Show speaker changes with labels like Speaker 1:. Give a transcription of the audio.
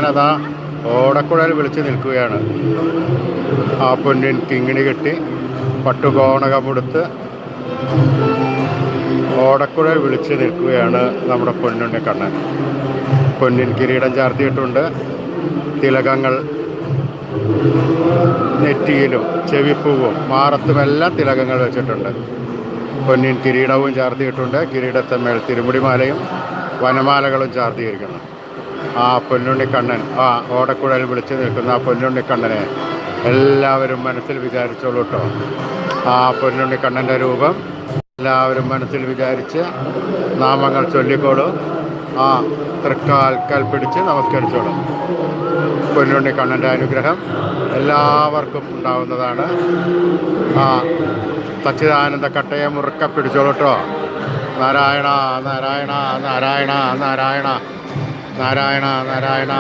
Speaker 1: ഞാനതാ ഓടക്കുഴൽ വിളിച്ച് നിൽക്കുകയാണ്. ആ പൊന്നിൻ കിങ്ങിണി കെട്ടി പട്ടുകോണകമുടുത്ത് ഓടക്കുഴൽ വിളിച്ച് നിൽക്കുകയാണ് നമ്മുടെ പൊന്നുണ്ണിക്കണ്ണൻ. പൊന്നിൻ കിരീടം ചാർത്തിയിട്ടുണ്ട്. തിലകങ്ങൾ നെറ്റിയിലും ചെവിപ്പൂവും മാറത്തുമെല്ലാം തിലകങ്ങൾ വെച്ചിട്ടുണ്ട്. പൊന്നിൻ കിരീടവും ചാർത്തിയിട്ടുണ്ട്. കിരീടത്തിന്മേൽ തിരുമുടിമാലയും വനമാലകളും ചാർത്തിയിരിക്കുന്നു. ആ പൊന്നുണ്ണിക്കണ്ണൻ, ആ ഓടക്കുഴൽ വിളിച്ചു നിൽക്കുന്ന ആ പൊന്നുണ്ണിക്കണ്ണനെ എല്ലാവരും മനസ്സിൽ വിചാരിച്ചോളൂ കേട്ടോ. ആ പൊന്നുണ്ണിക്കണ്ണൻ്റെ രൂപം എല്ലാവരും മനസ്സിൽ വിചാരിച്ച് നാമങ്ങൾ ചൊല്ലിക്കോളൂ. ആ തൃക്കാൽക്കൽ പിടിച്ച് നമസ്കരിച്ചോളും. പൊന്നുണ്ണിക്കണ്ണൻ്റെ അനുഗ്രഹം എല്ലാവർക്കും ഉണ്ടാവുന്നതാണ്. ആ സച്ചിദാനന്ദ കട്ടയെ മുറുക്ക പിടിച്ചോളൂ കേട്ടോ. നാരായണ നാരായണ നാരായണ നാരായണ നാരായണ നാരായണ.